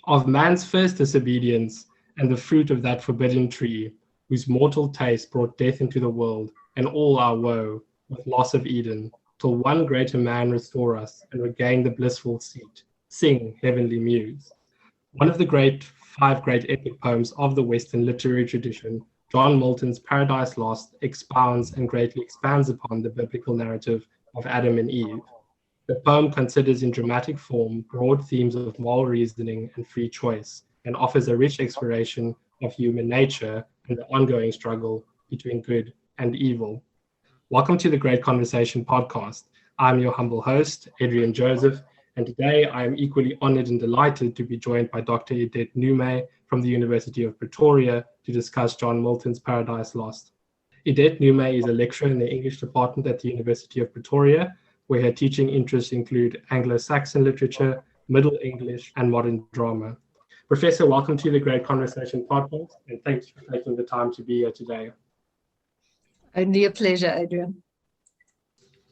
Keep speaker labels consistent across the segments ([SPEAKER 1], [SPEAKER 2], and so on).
[SPEAKER 1] of man's first disobedience and the fruit of that forbidden tree, whose mortal taste brought death into the world and all our woe with loss of Eden, till one greater man restore us and regain the blissful seat. Sing, heavenly muse. One of the five great epic poems of the Western literary tradition, John Milton's Paradise Lost expounds and greatly expands upon the biblical narrative of Adam and Eve. The poem considers in dramatic form broad themes of moral reasoning and free choice, and offers a rich exploration of human nature and the ongoing struggle between good and evil. Welcome to the Great Conversation podcast. I'm your humble host, Adrian Joseph, and today I am equally honored and delighted to be joined by Dr. Idette Noomé from the University of Pretoria to discuss John Milton's Paradise Lost. Idette Noomé is a lecturer in the English department at the University of Pretoria, where her teaching interests include Anglo-Saxon literature, Middle English, and modern drama. Professor, welcome to the Great Conversation podcast, and thanks for taking the time to be here today.
[SPEAKER 2] Only a pleasure, Adrian.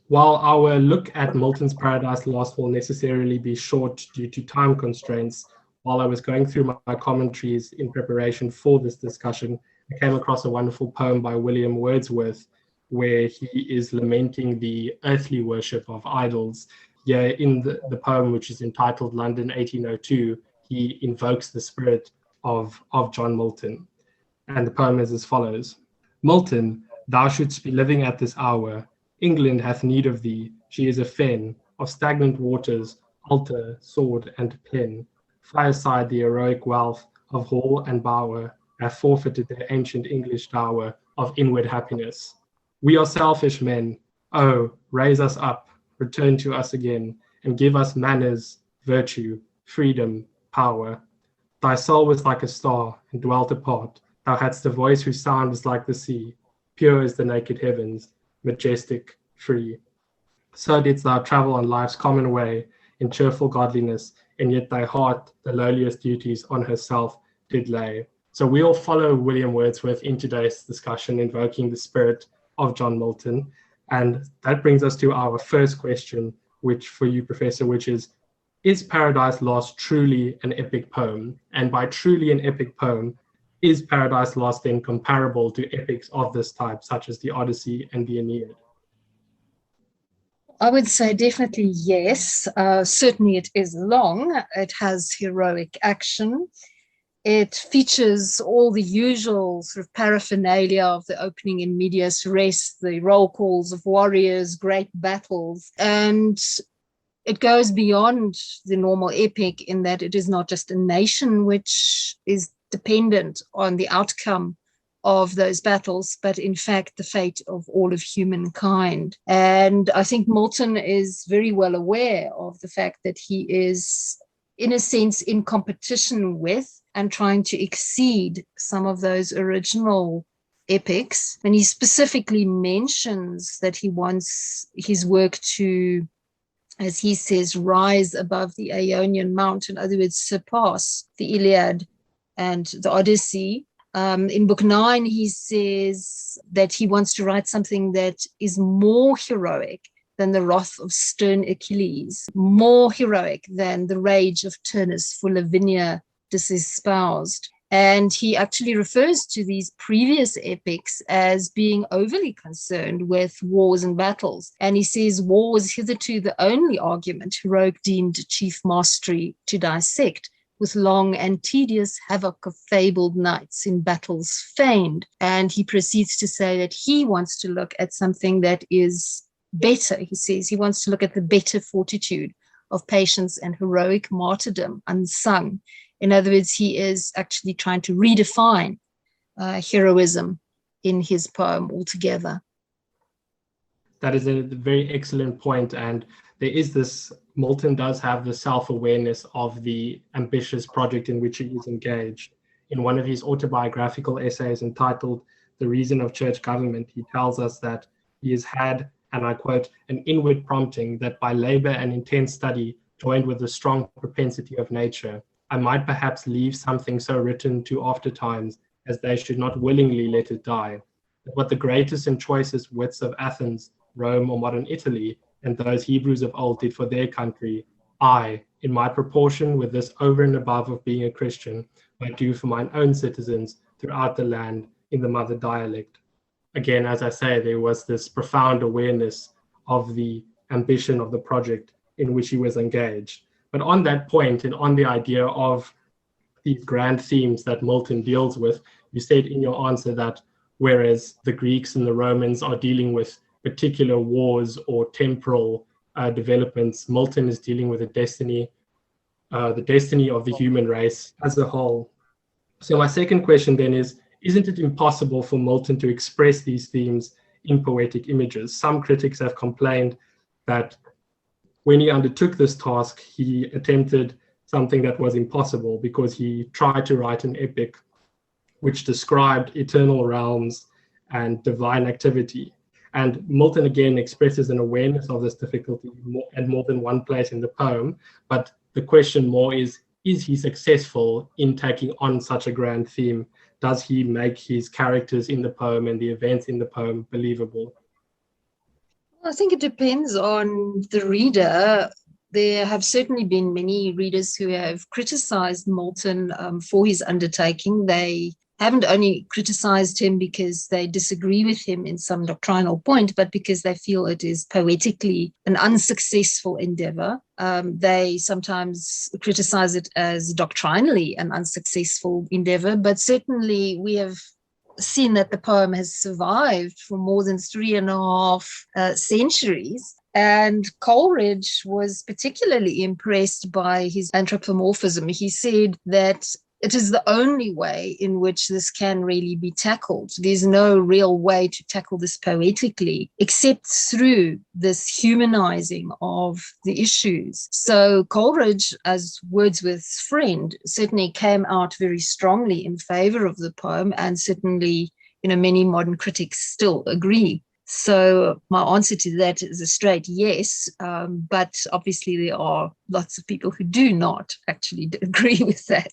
[SPEAKER 1] While our look at Milton's Paradise Lost will necessarily be short due to time constraints, while I was going through my commentaries in preparation for this discussion, I came across a wonderful poem by William Wordsworth, where he is lamenting the earthly worship of idols. Here in the poem, which is entitled London 1802, he invokes the spirit of John Milton. And the poem is as follows. Milton, thou shouldst be living at this hour. England hath need of thee. She is a fen of stagnant waters, altar, sword, and pen. Fireside the heroic wealth of hall and bower have forfeited their ancient English dower of inward happiness. We are selfish men. Oh, raise us up, return to us again, and give us manners, virtue, freedom, power. Thy soul was like a star and dwelt apart. Thou hadst a voice whose sound was like the sea, pure as the naked heavens, majestic, free. So didst thou travel on life's common way in cheerful godliness, and yet thy heart the lowliest duties on herself did lay. So we'll follow William Wordsworth in today's discussion, invoking the spirit of John Milton. And that brings us to our first question, which for you, Professor, which is Paradise Lost truly an epic poem? And by truly an epic poem, is Paradise Lost then comparable to epics of this type, such as the Odyssey and the Aeneid?
[SPEAKER 2] I would say definitely yes. Certainly it is long. It has heroic action. It features all the usual sort of paraphernalia of the opening in medias res, the roll calls of warriors, great battles. And it goes beyond the normal epic in that it is not just a nation which is dependent on the outcome of those battles, but in fact the fate of all of humankind. And I think Milton is very well aware of the fact that he is, in a sense, in competition with and trying to exceed some of those original epics. And he specifically mentions that he wants his work to, as he says, rise above the Ionian Mount, in other words, surpass the Iliad and the Odyssey. In Book 9, he says that he wants to write something that is more heroic than the wrath of stern Achilles, more heroic than the rage of Turnus for Lavinia disespoused. And he actually refers to these previous epics as being overly concerned with wars and battles. And he says war was hitherto the only argument heroic deemed chief mastery to dissect, with long and tedious havoc of fabled knights in battles feigned. And he proceeds to say that he wants to look at something that is better. He says he wants to look at the better fortitude of patience and heroic martyrdom unsung. In other words, he is actually trying to redefine heroism in his poem altogether.
[SPEAKER 1] That is a very excellent point. And there is this, Milton does have the self-awareness of the ambitious project in which he is engaged. In one of his autobiographical essays entitled The Reason of Church Government, he tells us that he has had, and I quote, an inward prompting that by labor and intense study, joined with the strong propensity of nature, I might perhaps leave something so written to after times as they should not willingly let it die. But what the greatest and choicest wits of Athens, Rome, or modern Italy, and those Hebrews of old did for their country, I, in my proportion with this over and above of being a Christian, might do for mine own citizens throughout the land in the mother dialect. Again, as I say, there was this profound awareness of the ambition of the project in which he was engaged. But on that point, and on the idea of these grand themes that Milton deals with, you said in your answer that whereas the Greeks and the Romans are dealing with particular wars or temporal developments, Milton is dealing with the destiny of the human race as a whole. So my second question then is, isn't it impossible for Milton to express these themes in poetic images? Some critics have complained that when he undertook this task, he attempted something that was impossible because he tried to write an epic which described eternal realms and divine activity. And Milton again expresses an awareness of this difficulty at more than one place in the poem. But the question more is he successful in taking on such a grand theme? Does he make his characters in the poem and the events in the poem believable?
[SPEAKER 2] I think it depends on the reader. There have certainly been many readers who have criticized Milton for his undertaking. They haven't only criticized him because they disagree with him in some doctrinal point, but because they feel it is poetically an unsuccessful endeavor. They sometimes criticize it as doctrinally an unsuccessful endeavor, but certainly we have seen that the poem has survived for more than 3.5 centuries. And Coleridge was particularly impressed by his anthropomorphism. He said that it is the only way in which this can really be tackled. There's no real way to tackle this poetically except through this humanizing of the issues. So Coleridge, as Wordsworth's friend, certainly came out very strongly in favor of the poem, and certainly, many modern critics still agree. So my answer to that is a straight yes, but obviously there are lots of people who do not actually agree with that.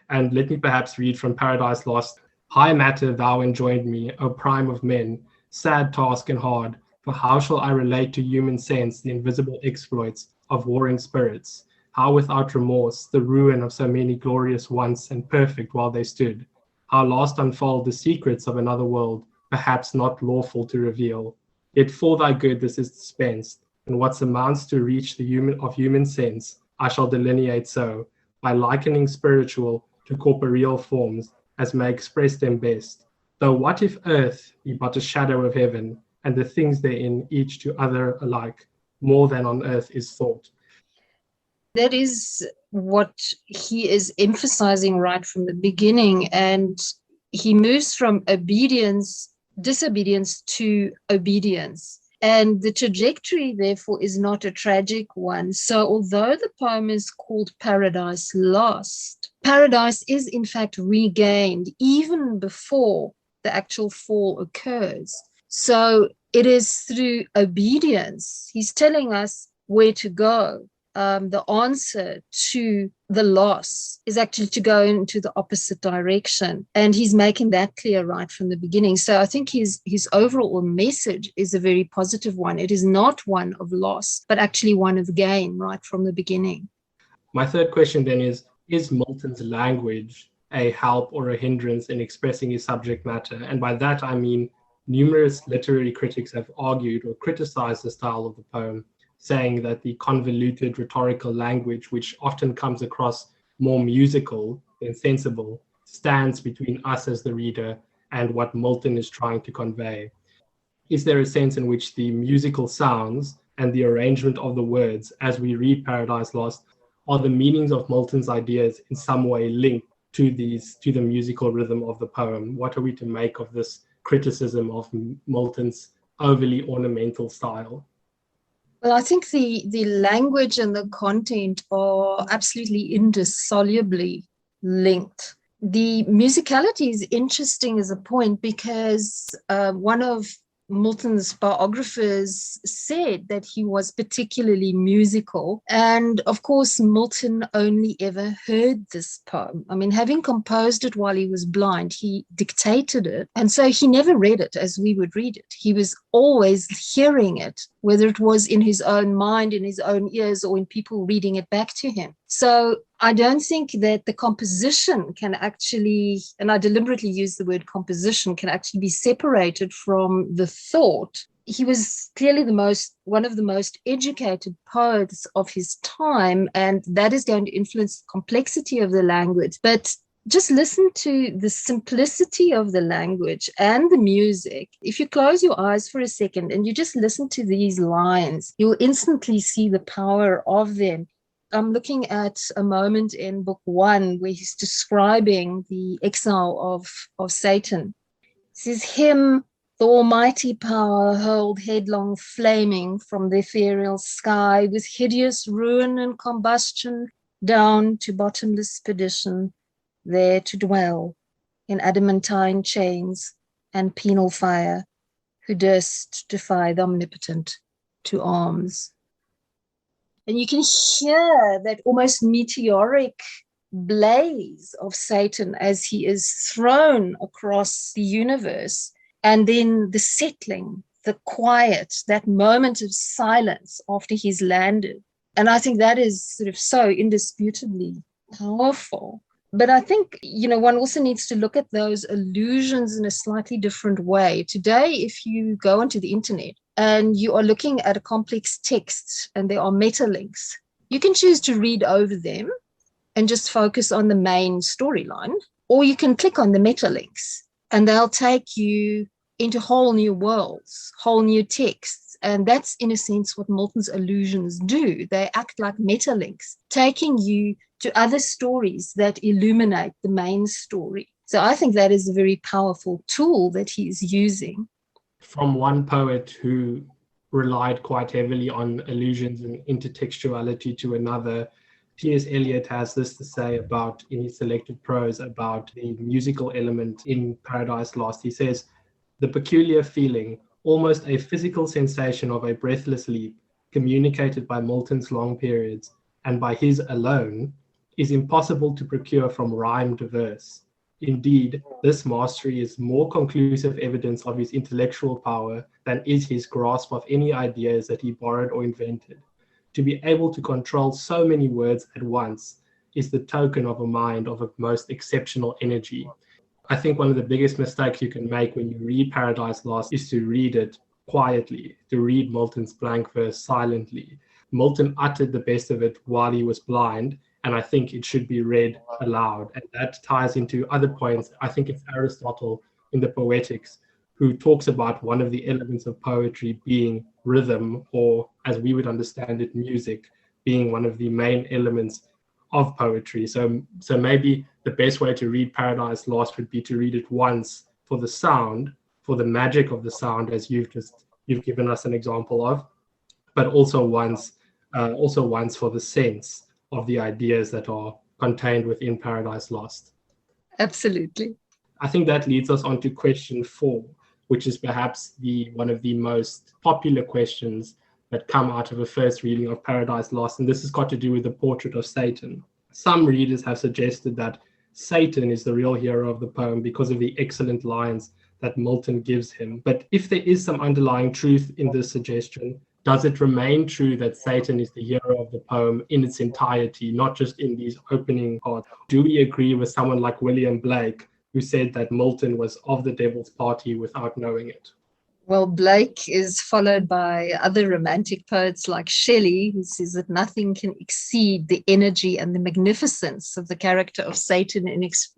[SPEAKER 1] And let me perhaps read from Paradise Lost. High matter thou enjoined me, O prime of men, sad task and hard, for how shall I relate to human sense the invisible exploits of warring spirits? How without remorse the ruin of so many glorious once and perfect while they stood? How last unfold the secrets of another world, perhaps not lawful to reveal? Yet for thy good this is dispensed, and what amounts to reach the human sense, I shall delineate so, by likening spiritual to corporeal forms, as may express them best. Though what if earth be but a shadow of heaven, and the things therein each to other alike, more than on earth is thought?
[SPEAKER 2] That is what he is emphasizing right from the beginning, and he moves from disobedience to obedience. And the trajectory, therefore, is not a tragic one. So although the poem is called Paradise Lost, paradise is in fact regained even before the actual fall occurs. So it is through obedience. He's telling us where to go. The answer to the loss is actually to go into the opposite direction. And he's making that clear right from the beginning. So I think his overall message is a very positive one. It is not one of loss, but actually one of gain right from the beginning.
[SPEAKER 1] My third question then is Milton's language a help or a hindrance in expressing his subject matter? And by that, I mean numerous literary critics have argued or criticized the style of the poem, saying that the convoluted rhetorical language, which often comes across more musical than sensible, stands between us as the reader and what Milton is trying to convey. Is there a sense in which the musical sounds and the arrangement of the words as we read Paradise Lost are the meanings of Milton's ideas in some way linked to the musical rhythm of the poem? What are we to make of this criticism of Milton's overly ornamental style?
[SPEAKER 2] Well, I think the language and the content are absolutely indissolubly linked. The musicality is interesting as a point because one of Milton's biographers said that he was particularly musical. And of course, Milton only ever heard this poem. I mean, having composed it while he was blind, he dictated it. And so he never read it as we would read it. He was always hearing it whether it was in his own mind, in his own ears, or in people reading it back to him. So I don't think that the composition can actually, and I deliberately use the word composition, can actually be separated from the thought. He was clearly one of the most educated poets of his time, and that is going to influence the complexity of the language. But just listen to the simplicity of the language and the music. If you close your eyes for a second and you just listen to these lines, you'll instantly see the power of them. I'm looking at a moment in book 1 where he's describing the exile of Satan. It says, him the almighty power hurled headlong flaming from the ethereal sky with hideous ruin and combustion down to bottomless perdition, there to dwell in adamantine chains and penal fire, who durst defy the omnipotent to arms. And you can hear that almost meteoric blaze of Satan as he is thrown across the universe, and then the settling, the quiet, that moment of silence after he's landed. And I think that is sort of so indisputably powerful. But I think, one also needs to look at those allusions in a slightly different way. Today, if you go onto the internet and you are looking at a complex text and there are meta links, you can choose to read over them and just focus on the main storyline, or you can click on the meta links and they'll take you into whole new worlds, whole new texts. And that's, in a sense, what Milton's allusions do. They act like meta links, taking you to other stories that illuminate the main story. So I think that is a very powerful tool that he's using.
[SPEAKER 1] From one poet who relied quite heavily on allusions and intertextuality to another, T.S. Eliot has this to say about, in his selected prose, about the musical element in Paradise Lost. He says, the peculiar feeling, almost a physical sensation of a breathless leap, communicated by Milton's long periods, and by his alone, is impossible to procure from rhymed verse. Indeed, this mastery is more conclusive evidence of his intellectual power than is his grasp of any ideas that he borrowed or invented. To be able to control so many words at once is the token of a mind of a most exceptional energy. I think one of the biggest mistakes you can make when you read Paradise Lost is to read it quietly, to read Milton's blank verse silently. Milton uttered the best of it while he was blind, and I think it should be read aloud. And that ties into other points. I think it's Aristotle in the Poetics who talks about one of the elements of poetry being rhythm, or as we would understand it, music, being one of the main elements of poetry. So maybe the best way to read Paradise Lost would be to read it once for the sound, for the magic of the sound, as you've given us an example of, but also once for the sense of the ideas that are contained within Paradise Lost.
[SPEAKER 2] Absolutely.
[SPEAKER 1] I think that leads us on to question 4, which is perhaps one of the most popular questions that come out of a first reading of Paradise Lost, and this has got to do with the portrait of Satan. Some readers have suggested that Satan is the real hero of the poem because of the excellent lines that Milton gives him. But if there is some underlying truth in this suggestion, does it remain true that Satan is the hero of the poem in its entirety, not just in these opening parts? Do we agree with someone like William Blake, who said that Milton was of the devil's party without knowing it?
[SPEAKER 2] Well, Blake is followed by other romantic poets like Shelley, who says that nothing can exceed the energy and the magnificence of the character of Satan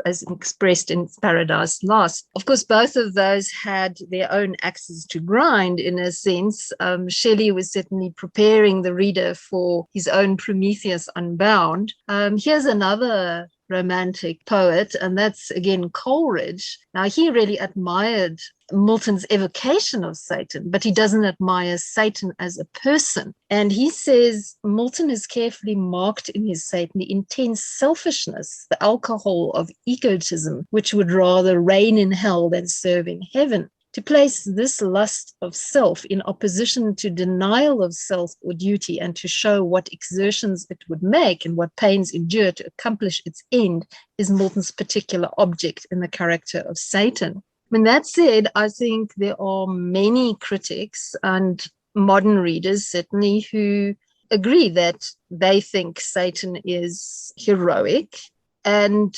[SPEAKER 2] as expressed in Paradise Lost. Of course, both of those had their own axes to grind, in a sense. Shelley was certainly preparing the reader for his own Prometheus Unbound. Here's another romantic poet, and that's again Coleridge. Now, he really admired Milton's evocation of Satan, but he doesn't admire Satan as a person. And he says Milton has carefully marked in his Satan the intense selfishness, the alcohol of egotism, which would rather reign in hell than serve in heaven. To place this lust of self in opposition to denial of self or duty, and to show what exertions it would make and what pains endure to accomplish its end, is Milton's particular object in the character of Satan. When that said, I think there are many critics, and modern readers, certainly, who agree that they think Satan is heroic. And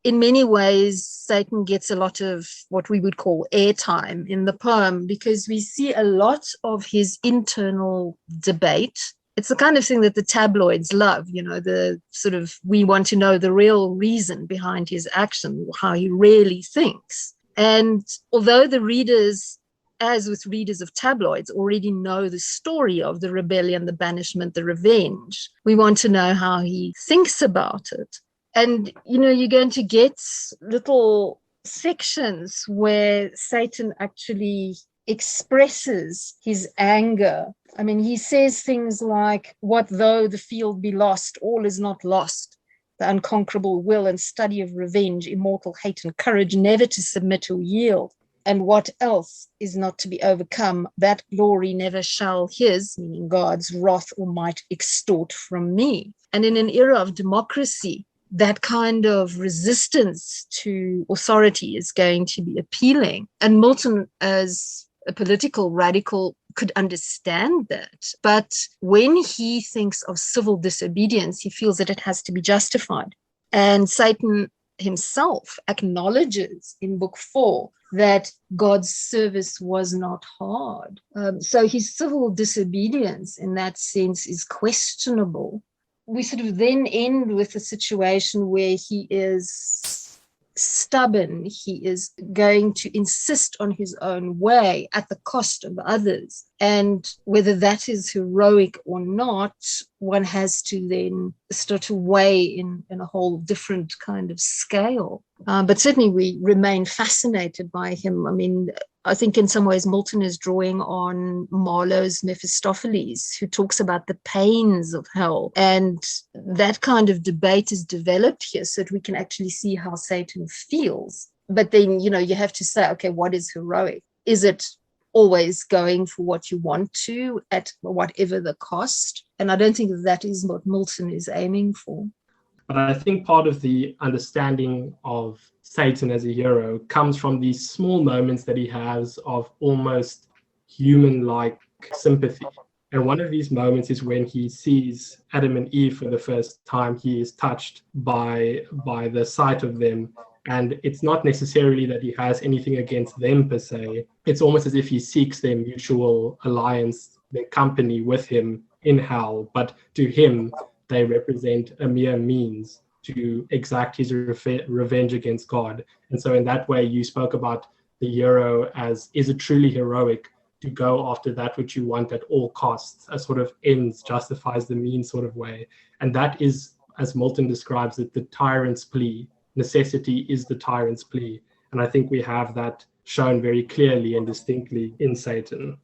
[SPEAKER 2] in many ways, Satan gets a lot of what we would call airtime in the poem, because we see a lot of his internal debate. It's the kind of thing that the tabloids love, the sort of, we want to know the real reason behind his action, how he really thinks. And although the readers, as with readers of tabloids, already know the story of the rebellion, the banishment, the revenge, we want to know how he thinks about it. And, you're going to get little sections where Satan actually expresses his anger. I mean, he says things like, "What though the field be lost, all is not lost. The unconquerable will and study of revenge, immortal hate and courage, never to submit or yield. And what else is not to be overcome, that glory never shall his," meaning God's, "wrath or might extort from me." And in an era of democracy, that kind of resistance to authority is going to be appealing. And Milton, as a political radical, could understand that. But when he thinks of civil disobedience, he feels that it has to be justified. And Satan himself acknowledges in Book 4 that God's service was not hard. So his civil disobedience in that sense is questionable. We sort of then end with a situation where he is stubborn. He is going to insist on his own way at the cost of others. And whether that is heroic or not, one has to then start to weigh in a whole different kind of scale. But certainly we remain fascinated by him. I mean, I think in some ways Milton is drawing on Marlowe's Mephistopheles, who talks about the pains of hell. And that kind of debate is developed here so that we can actually see how Satan feels. But then, you have to say, okay, what is heroic? Is it always going for what you want to at whatever the cost? And I don't think that is what Milton is aiming for.
[SPEAKER 1] But I think part of the understanding of Satan as a hero comes from these small moments that he has of almost human-like sympathy. And one of these moments is when he sees Adam and Eve for the first time. He is touched by the sight of them. And it's not necessarily that he has anything against them per se. It's almost as if he seeks their mutual alliance, their company with him in hell. But to him, they represent a mere means to exact his revenge against God. And so in that way, you spoke about the hero as, is it truly heroic to go after that which you want at all costs? A sort of ends justifies the means sort of way. And that is, as Milton describes it, the tyrant's plea. Necessity is the tyrant's plea. And I think we have that shown very clearly and distinctly in Satan.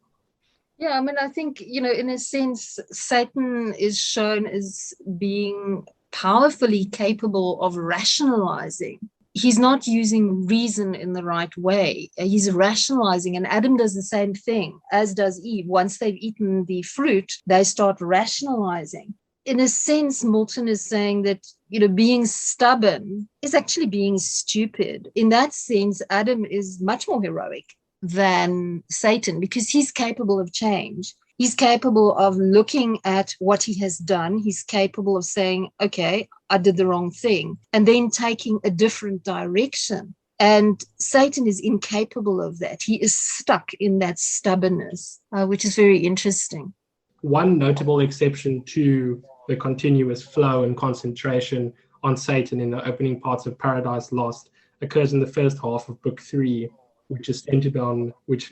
[SPEAKER 2] Yeah, I mean, I think, in a sense, Satan is shown as being powerfully capable of rationalizing. He's not using reason in the right way. He's rationalizing, and Adam does the same thing, as does Eve. Once they've eaten the fruit, they start rationalizing. In a sense, Milton is saying that, being stubborn is actually being stupid. In that sense, Adam is much more heroic than Satan, because he's capable of change. He's capable of looking at what he has done. He's capable of saying, okay, I did the wrong thing, and then taking a different direction. And Satan is incapable of that. He is stuck in that stubbornness, which is very interesting.
[SPEAKER 1] One notable exception to the continuous flow and concentration on Satan in the opening parts of Paradise Lost occurs in the first half of Book 3, which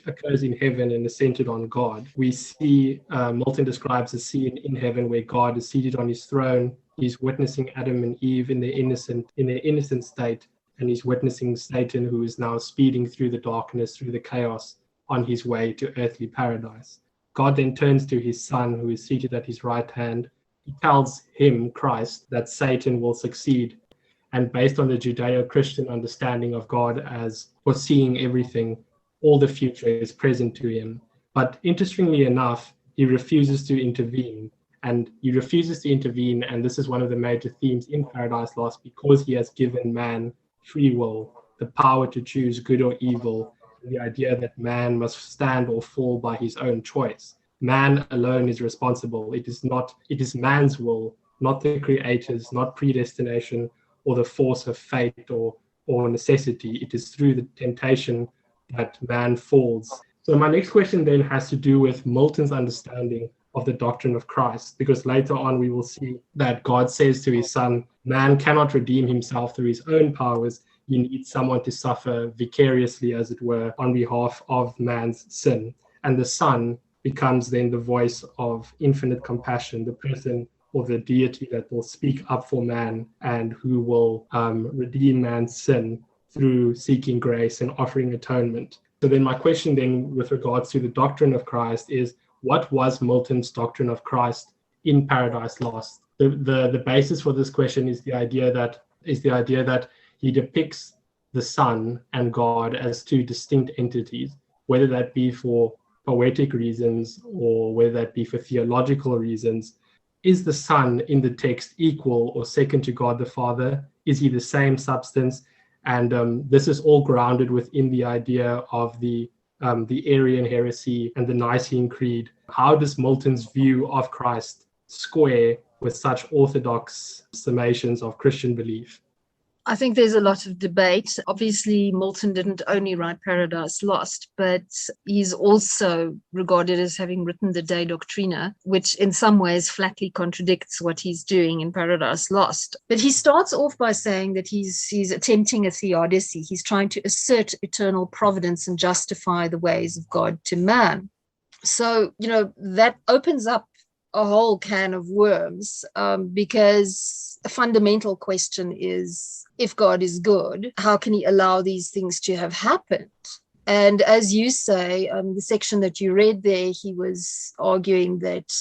[SPEAKER 1] occurs in heaven and is centered on God. We see Milton describes a scene in heaven where God is seated on his throne. He's witnessing Adam and Eve in their innocent state, and he's witnessing Satan, who is now speeding through the darkness, through the chaos, on his way to earthly paradise. God then turns to his son, who is seated at his right hand. He tells him, Christ, that Satan will succeed. And based on the Judeo-Christian understanding of God as foreseeing everything, all the future is present to him. But interestingly enough, he refuses to intervene. And this is one of the major themes in Paradise Lost, because he has given man free will, the power to choose good or evil, the idea that man must stand or fall by his own choice. man alone is responsible. It is man's will, not the creator's, not predestination or the force of fate or necessity. It is through the temptation that man falls. So my next question then has to do with Milton's understanding of the doctrine of Christ, because later on we will see that God says to his son, man cannot redeem himself through his own powers. You need someone to suffer vicariously, as it were, on behalf of man's sin. And the son becomes then the voice of infinite compassion, the person or the deity that will speak up for man and who will redeem man's sin through seeking grace and offering atonement. So then my question then with regards to the doctrine of Christ is, what was Milton's doctrine of Christ in Paradise Lost? The basis for this question is the idea that he depicts the Son and God as two distinct entities, whether that be for poetic reasons or whether that be for theological reasons. Is the Son in the text equal or second to God the Father? Is he the same substance? And this is all grounded within the idea of the Arian heresy and the Nicene Creed. How does Milton's view of Christ square with such orthodox summations of Christian belief?
[SPEAKER 2] I think there's a lot of debate. Obviously, Milton didn't only write Paradise Lost, but he's also regarded as having written the De Doctrina, which in some ways flatly contradicts what he's doing in Paradise Lost. But he starts off by saying that he's attempting a theodicy. He's trying to assert eternal providence and justify the ways of God to man. So, that opens up a whole can of worms, because a fundamental question is, if God is good, how can he allow these things to have happened? And as you say, the section that you read there, he was arguing that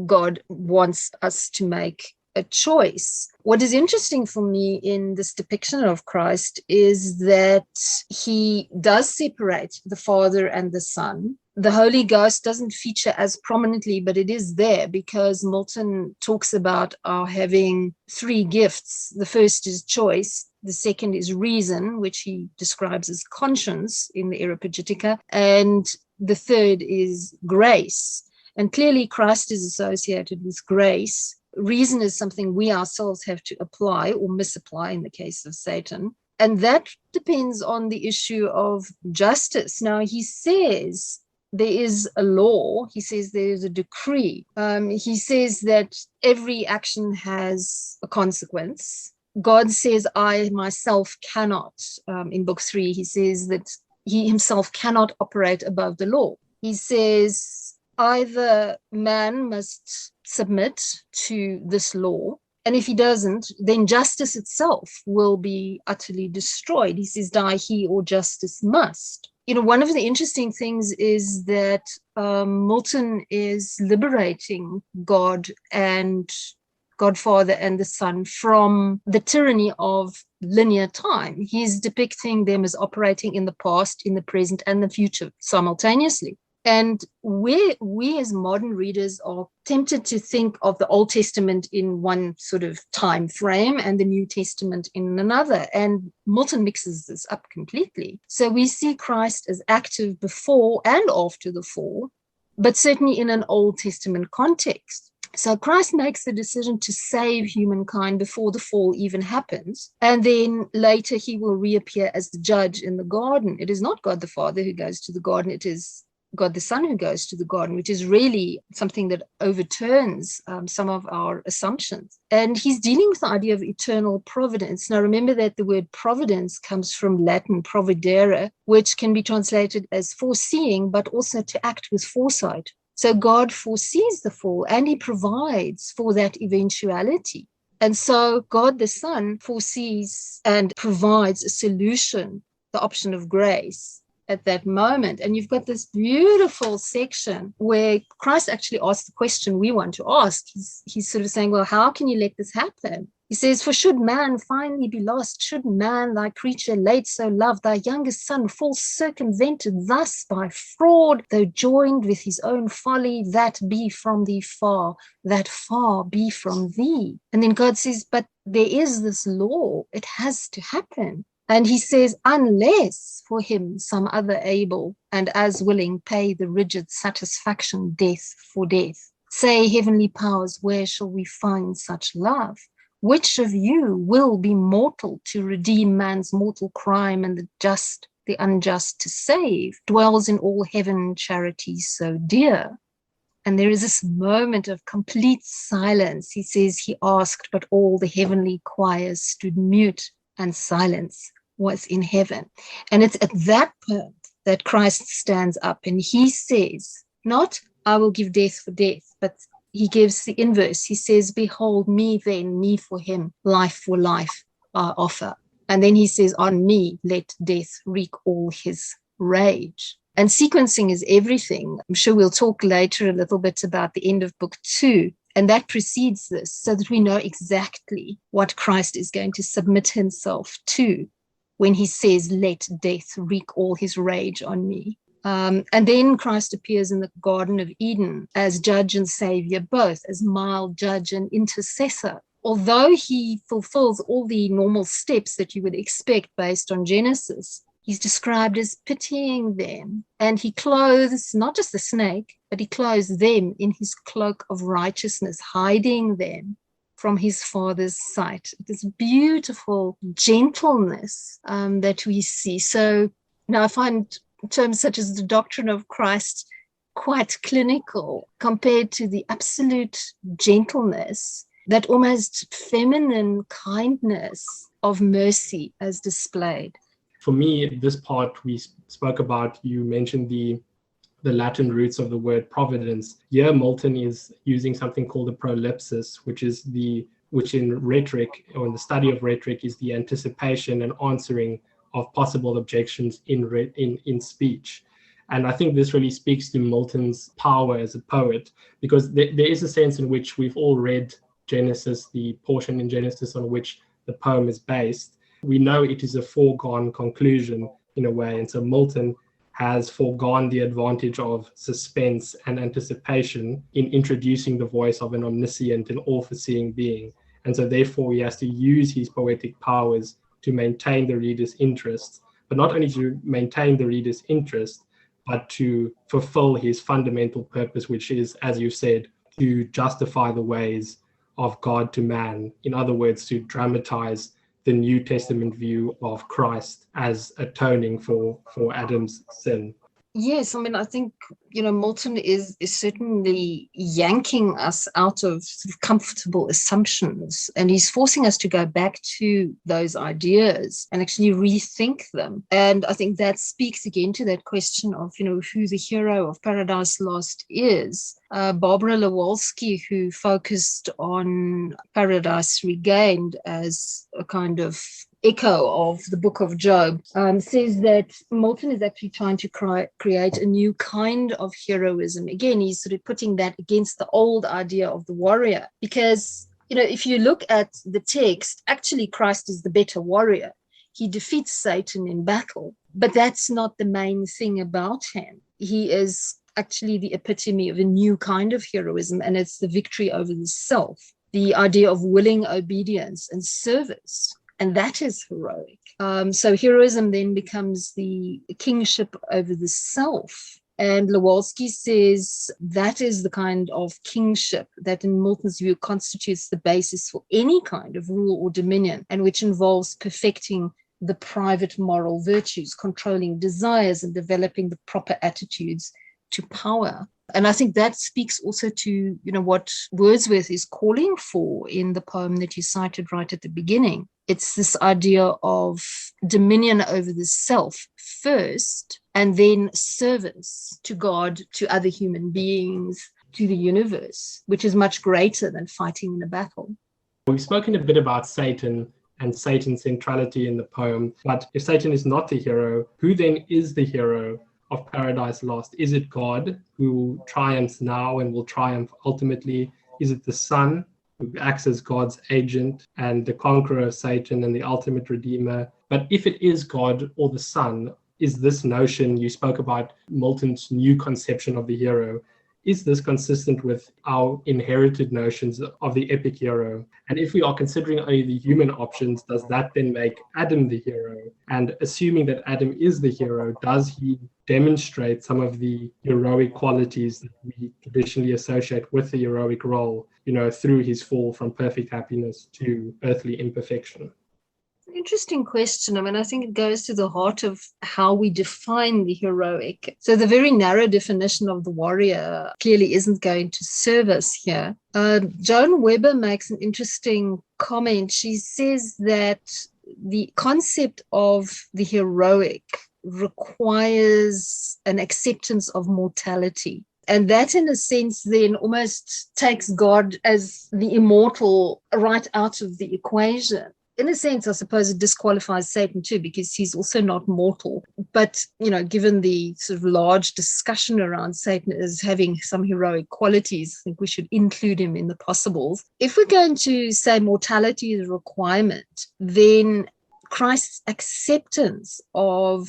[SPEAKER 2] God wants us to make a choice. What is interesting for me in this depiction of Christ is that he does separate the Father and the Son. The Holy Ghost doesn't feature as prominently, but it is there because Milton talks about our having three gifts. The first is choice. The second is reason, which he describes as conscience in the Areopagitica. And the third is grace. And clearly Christ is associated with grace. Reason is something we ourselves have to apply or misapply in the case of Satan. And that depends on the issue of justice. Now, he says there is a law. He says there is a decree. He says that every action has a consequence. God says, I myself cannot. In book 3, he says that he himself cannot operate above the law. He says either man must submit to this law, and if he doesn't, then justice itself will be utterly destroyed. He says, die he or justice must. One of the interesting things is that Milton is liberating God and Godfather and the Son from the tyranny of linear time. He's depicting them as operating in the past, in the present, and the future simultaneously. And we as modern readers are tempted to think of the Old Testament in one sort of time frame and the New Testament in another. And Milton mixes this up completely. So we see Christ as active before and after the fall, but certainly in an Old Testament context. So Christ makes the decision to save humankind before the fall even happens. And then later he will reappear as the judge in the garden. It is not God the Father who goes to the garden. It is God the Son who goes to the garden, which is really something that overturns some of our assumptions. And he's dealing with the idea of eternal providence. Now, remember that the word providence comes from Latin providere, which can be translated as foreseeing, but also to act with foresight. So God foresees the fall and he provides for that eventuality. And so God the Son foresees and provides a solution, the option of grace, at that moment. And you've got this beautiful section where Christ actually asks the question we want to ask. He's sort of saying, well, how can you let this happen? He says, for should man finally be lost, should man, thy creature late so loved, thy youngest son, false circumvented thus by fraud, though joined with his own folly, that be from thee far, that far be from thee. And then God says, but there is this law, it has to happen. And he says, unless for him some other able and as willing pay the rigid satisfaction death for death. Say, heavenly powers, where shall we find such love? Which of you will be mortal to redeem man's mortal crime and the just, the unjust to save? Dwells in all heaven charity so dear. And there is this moment of complete silence. He says he asked, but all the heavenly choirs stood mute, and silence was in heaven. And it's at that point that Christ stands up and he says, not, I will give death for death, but he gives the inverse. He says, behold me then, me for him, life for life I offer. And then he says, on me let death wreak all his rage. And sequencing is everything. I'm sure we'll talk later a little bit about the end of book 2. And that precedes this so that we know exactly what Christ is going to submit himself to when he says, let death wreak all his rage on me. And then Christ appears in the Garden of Eden as judge and savior, both as mild judge and intercessor. Although he fulfills all the normal steps that you would expect based on Genesis, he's described as pitying them. And he clothes not just the snake, but he clothes them in his cloak of righteousness, hiding them from his Father's sight. This beautiful gentleness that we see. So now I find terms such as the doctrine of Christ quite clinical compared to the absolute gentleness, that almost feminine kindness of mercy as displayed.
[SPEAKER 1] For me, this part we spoke about, you mentioned the Latin roots of the word providence. Here, Milton is using something called a prolepsis, which in rhetoric, or in the study of rhetoric, is the anticipation and answering of possible objections in speech. And I think this really speaks to Milton's power as a poet, because there is a sense in which we've all read Genesis, the portion in Genesis on which the poem is based. We know it is a foregone conclusion in a way. And so Milton has foregone the advantage of suspense and anticipation in introducing the voice of an omniscient and all-foreseeing being. And so therefore he has to use his poetic powers to maintain the reader's interest, but not only to maintain the reader's interest, but to fulfill his fundamental purpose, which is, as you said, to justify the ways of God to man. In other words, to dramatize the New Testament view of Christ as atoning for Adam's sin.
[SPEAKER 2] Yes, I mean, I think, Milton is certainly yanking us out of sort of comfortable assumptions, and he's forcing us to go back to those ideas and actually rethink them. And I think that speaks again to that question of, who the hero of Paradise Lost is. Barbara Lewalski, who focused on Paradise Regained as a kind of echo of the book of Job, says that Milton is actually trying to create a new kind of heroism. Again, he's sort of putting that against the old idea of the warrior, because, if you look at the text, actually Christ is the better warrior. He defeats Satan in battle, but that's not the main thing about him. He is actually the epitome of a new kind of heroism, and it's the victory over the self, the idea of willing obedience and service. And that is heroic. So heroism then becomes the kingship over the self. And Lewalski says that is the kind of kingship that in Milton's view constitutes the basis for any kind of rule or dominion, and which involves perfecting the private moral virtues, controlling desires, and developing the proper attitudes to power. And I think that speaks also to, what Wordsworth is calling for in the poem that you cited right at the beginning. It's this idea of dominion over the self first, and then service to God, to other human beings, to the universe, which is much greater than fighting in a battle.
[SPEAKER 1] We've spoken a bit about Satan and Satan's centrality in the poem, but if Satan is not the hero, who then is the hero of Paradise Lost? Is it God, who triumphs now and will triumph ultimately? Is it the Son, who acts as God's agent and the conqueror of Satan and the ultimate redeemer? But if it is God or the Son, is this notion, you spoke about Milton's new conception of the hero, is this consistent with our inherited notions of the epic hero? And if we are considering only the human options, does that then make Adam the hero? And assuming that Adam is the hero, does he demonstrate some of the heroic qualities that we traditionally associate with the heroic role, through his fall from perfect happiness to earthly imperfection?
[SPEAKER 2] Interesting question. I mean, I think it goes to the heart of how we define the heroic. So the very narrow definition of the warrior clearly isn't going to serve us here. Joan Weber makes an interesting comment. She says that the concept of the heroic requires an acceptance of mortality. And that, in a sense, then almost takes God as the immortal right out of the equation. In a sense, I suppose it disqualifies Satan too, because he's also not mortal. But, given the sort of large discussion around Satan as having some heroic qualities, I think we should include him in the possibles. If we're going to say mortality is a requirement, then Christ's acceptance of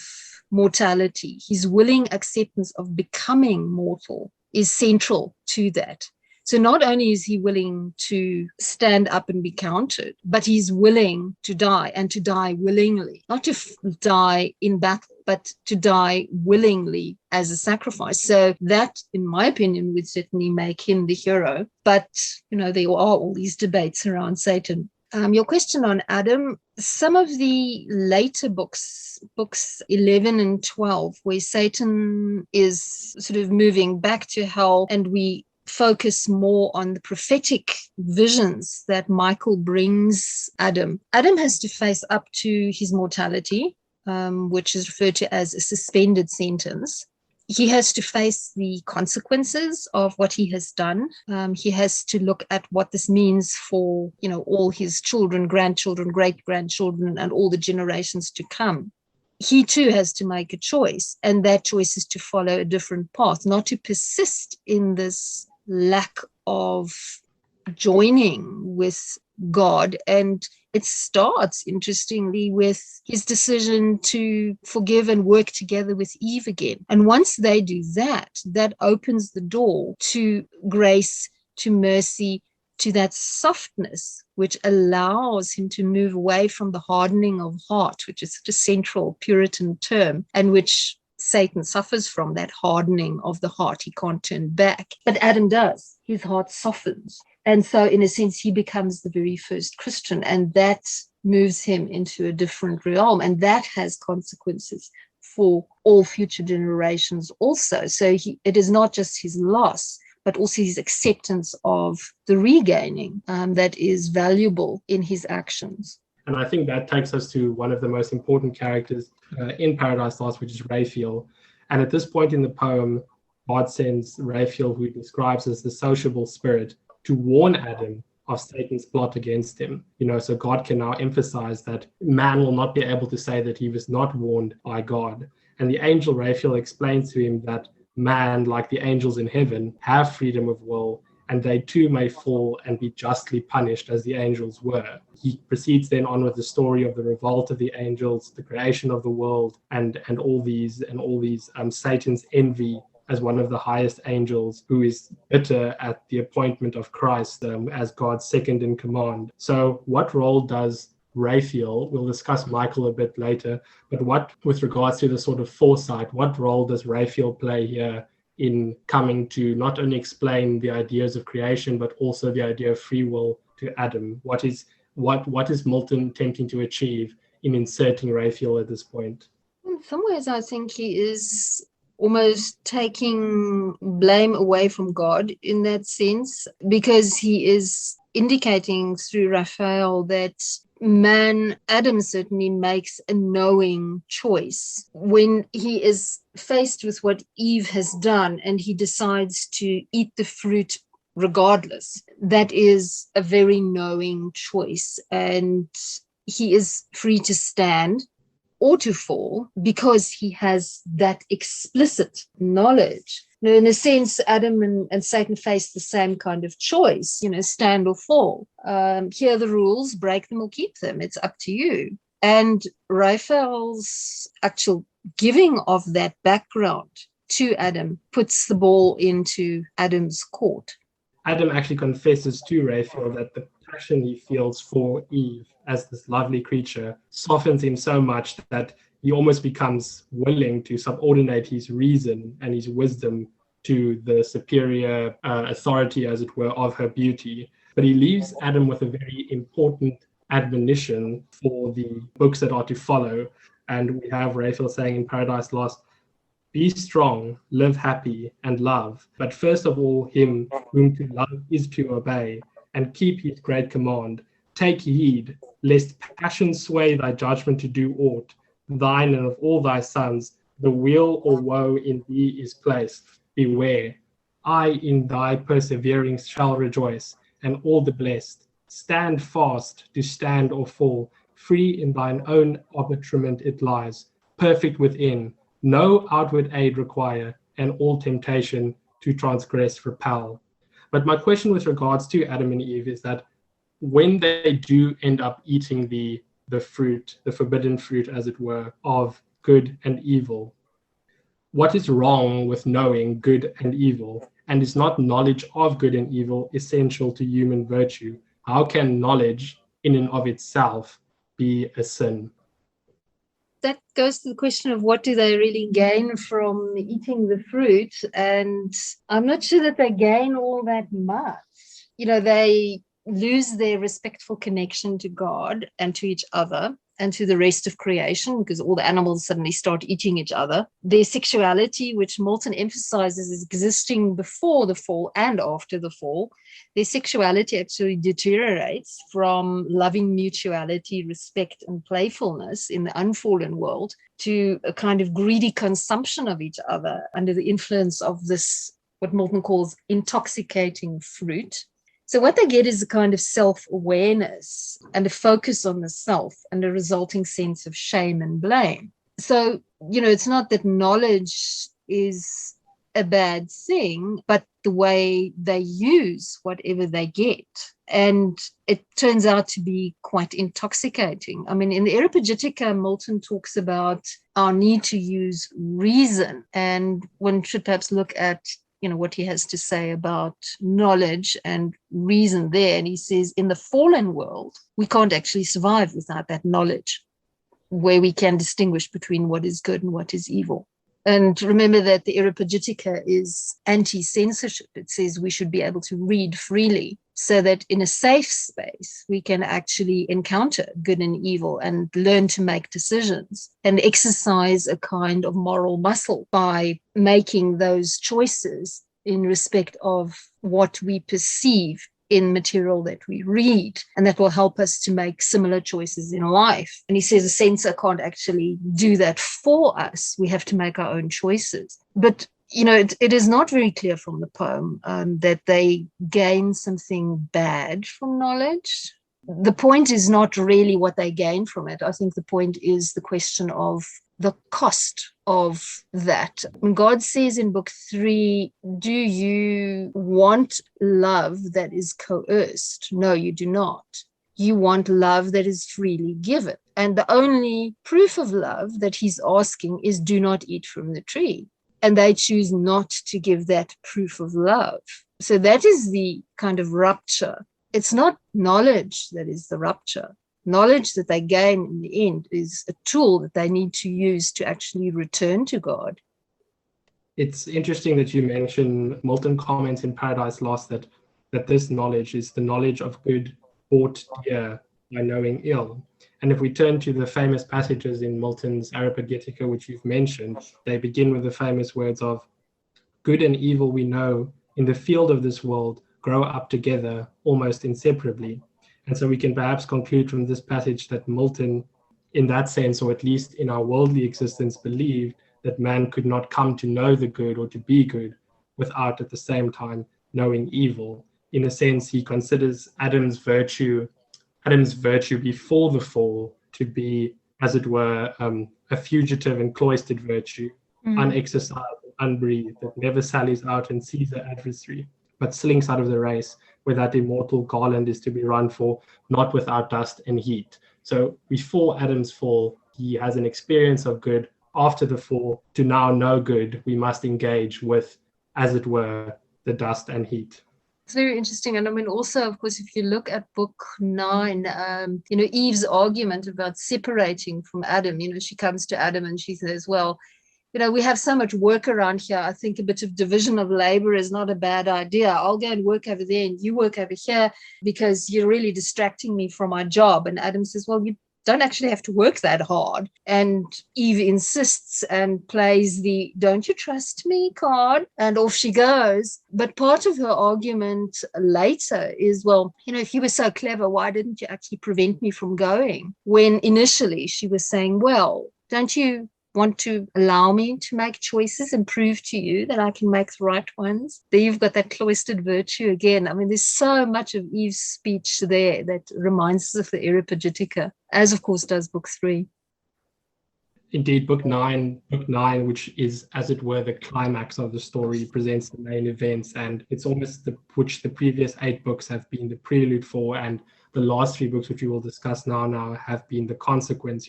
[SPEAKER 2] mortality, his willing acceptance of becoming mortal, is central to that. So not only is he willing to stand up and be counted, but he's willing to die, and to die willingly, not to die in battle, but to die willingly as a sacrifice. So that, in my opinion, would certainly make him the hero. But, there are all these debates around Satan. Your question on Adam, some of the later books 11 and 12, where Satan is sort of moving back to hell, and we focus more on the prophetic visions that Michael brings Adam. Adam has to face up to his mortality, which is referred to as a suspended sentence. He has to face the consequences of what he has done. He has to look at what this means for, all his children, grandchildren, great-grandchildren, and all the generations to come. He too has to make a choice, and that choice is to follow a different path, not to persist in this lack of joining with God. And it starts, interestingly, with his decision to forgive and work together with Eve again. And once they do that, that opens the door to grace, to mercy, to that softness, which allows him to move away from the hardening of heart, which is such a central Puritan term, and which Satan suffers from, that hardening of the heart. He can't turn back. But Adam does. His heart softens. And so, in a sense, he becomes the very first Christian, and that moves him into a different realm. And that has consequences for all future generations also. So it is not just his loss, but also his acceptance of the regaining that is valuable in his actions.
[SPEAKER 1] And I think that takes us to one of the most important characters in Paradise Lost, which is Raphael. And at this point in the poem, God sends Raphael, who he describes as the sociable spirit, to warn Adam of Satan's plot against him. So God can now emphasize that man will not be able to say that he was not warned by God. And the angel Raphael explains to him that man, like the angels in heaven, have freedom of will, and they too may fall and be justly punished as the angels were. He proceeds then on with the story of the revolt of the angels, the creation of the world, and all these Satan's envy as one of the highest angels, who is bitter at the appointment of Christ as God's second in command. So what role does Raphael, we'll discuss Michael a bit later, but what, with regards to the sort of foresight, what role does Raphael play here in coming to not only explain the ideas of creation, but also the idea of free will to Adam? What is Milton attempting to achieve in inserting Raphael at this point?
[SPEAKER 2] In some ways, I think he is almost taking blame away from God in that sense, because he is indicating through Raphael that Adam certainly makes a knowing choice when he is faced with what Eve has done and he decides to eat the fruit regardless. That is a very knowing choice, and he is free to stand or to fall because he has that explicit knowledge. In a sense, Adam and Satan face the same kind of choice, stand or fall. Here are the rules, break them or keep them. It's up to you. And Raphael's actual giving of that background to Adam, puts the ball into Adam's court.
[SPEAKER 1] Adam actually confesses to Raphael that the passion he feels for Eve as this lovely creature softens him so much that he almost becomes willing to subordinate his reason and his wisdom to the superior authority, as it were, of her beauty. But he leaves Adam with a very important admonition for the books that are to follow. And we have Raphael saying in Paradise Lost, "Be strong, live happy, and love. But first of all, him whom to love is to obey, and keep his great command. Take heed, lest passion sway thy judgment to do aught. Thine and of all thy sons, the weal or woe in thee is placed. Beware. I in thy perseverings shall rejoice, and all the blessed. Stand fast to stand or fall. Free in thine own arbitrament it lies, perfect within. No outward aid require, and all temptation to transgress repel." But my question with regards to Adam and Eve is that when they do end up eating the fruit, the forbidden fruit, as it were, of good and evil, what is wrong with knowing good and evil? And is not knowledge of good and evil essential to human virtue? How can knowledge in and of itself be a sin?
[SPEAKER 2] That goes to the question of what do they really gain from eating the fruit? And I'm not sure that they gain all that much. They lose their respectful connection to God and to each other and to the rest of creation, because all the animals suddenly start eating each other. Their sexuality, which Milton emphasizes is existing before the fall and after the fall, their sexuality actually deteriorates from loving mutuality, respect, and playfulness in the unfallen world to a kind of greedy consumption of each other under the influence of this, what Milton calls intoxicating fruit. So what they get is a kind of self-awareness and a focus on the self and a resulting sense of shame and blame. So, it's not that knowledge is a bad thing, but the way they use whatever they get. And it turns out to be quite intoxicating. I mean, in the Areopagitica, Milton talks about our need to use reason. And one should perhaps look at what he has to say about knowledge and reason there. And he says, in the fallen world, we can't actually survive without that knowledge, where we can distinguish between what is good and what is evil. And remember that the Areopagitica is anti-censorship. It says we should be able to read freely so that in a safe space, we can actually encounter good and evil and learn to make decisions and exercise a kind of moral muscle by making those choices in respect of what we perceive in material that we read, and that will help us to make similar choices in life. And he says a censor can't actually do that for us. We have to make our own choices. But it is not very clear from the poem that they gain something bad from knowledge. The point is not really what they gain from it. I think the point is the question of the cost of that. When God says in book 3, do you want love that is coerced? No, you do not. You want love that is freely given. And the only proof of love that he's asking is do not eat from the tree. And they choose not to give that proof of love. So that is the kind of rupture. It's not knowledge that is the rupture. Knowledge that they gain in the end is a tool that they need to use to actually return to God.
[SPEAKER 1] It's interesting that you mention Milton comments in Paradise Lost that this knowledge is the knowledge of good bought dear by knowing ill. And if we turn to the famous passages in Milton's Areopagitica, which you've mentioned, they begin with the famous words of, "Good and evil we know, in the field of this world, grow up together almost inseparably." And so we can perhaps conclude from this passage that Milton, in that sense, or at least in our worldly existence, believed that man could not come to know the good or to be good without at the same time knowing evil. In a sense, he considers Adam's virtue before the fall to be, as it were, a fugitive and cloistered virtue, unexercised, unbreathed, that never sallies out and sees the adversary, but slinks out of the race where that immortal garland is to be run for, not without dust and heat. So before Adam's fall, he has an experience of good. after the fall, to now know good, we must engage with, as it were, the dust and heat.
[SPEAKER 2] It's very interesting. And I mean, also, of course, if you look at book 9, Eve's argument about separating from Adam, she comes to Adam and she says, well, we have so much work around here. I think a bit of division of labor is not a bad idea. I'll go and work over there and you work over here because you're really distracting me from my job. And Adam says, well, you don't actually have to work that hard. And Eve insists and plays the "don't you trust me" card, and off she goes. But part of her argument later is, well, if you were so clever, why didn't you actually prevent me from going? When initially she was saying, well, don't you want to allow me to make choices and prove to you that I can make the right ones? There you've got that cloistered virtue again. I mean, there's so much of Eve's speech there that reminds us of the Areopagitica, as of course does book 3.
[SPEAKER 1] Indeed, book 9, which is, as it were, the climax of the story, presents the main events, and it's almost which the previous 8 books have been the prelude for, and the last 3 books, which we will discuss now have been the consequence.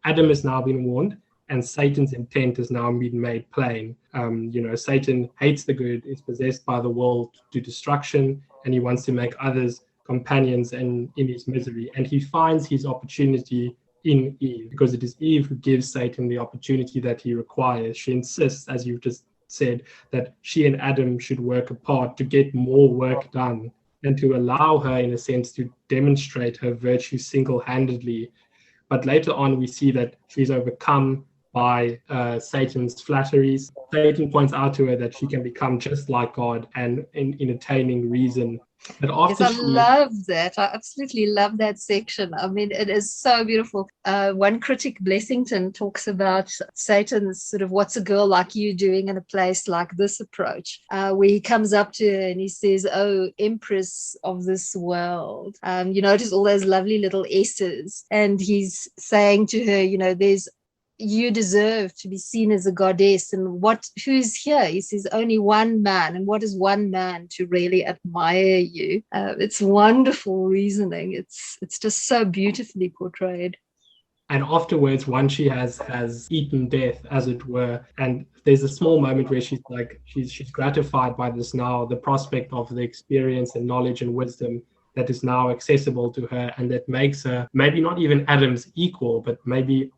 [SPEAKER 1] Adam has now been warned, and Satan's intent has now been made plain. Satan hates the good, is possessed by the world to destruction, and he wants to make others companions in his misery. And he finds his opportunity in Eve, because it is Eve who gives Satan the opportunity that he requires. She insists, as you've just said, that she and Adam should work apart to get more work done and to allow her, in a sense, to demonstrate her virtue single-handedly. But later on, we see that she's overcome by Satan's flatteries. Satan points out to her that she can become just like God and in attaining reason. But after
[SPEAKER 2] yes, I love that. I absolutely love that section. I mean, it is so beautiful. One critic, Blessington, talks about Satan's sort of "what's a girl like you doing in a place like this" approach, where he comes up to her and he says, "Oh, empress of this world." You notice all those lovely little S's. And he's saying to her, you deserve to be seen as a goddess. And who's here? He says, only one man. And what is one man to really admire you? It's wonderful reasoning. It's just so beautifully portrayed.
[SPEAKER 1] And afterwards, once she has eaten death, as it were, and there's a small moment where she's like, she's gratified by this now, the prospect of the experience and knowledge and wisdom that is now accessible to her, and that makes her maybe not even Adam's equal, but maybe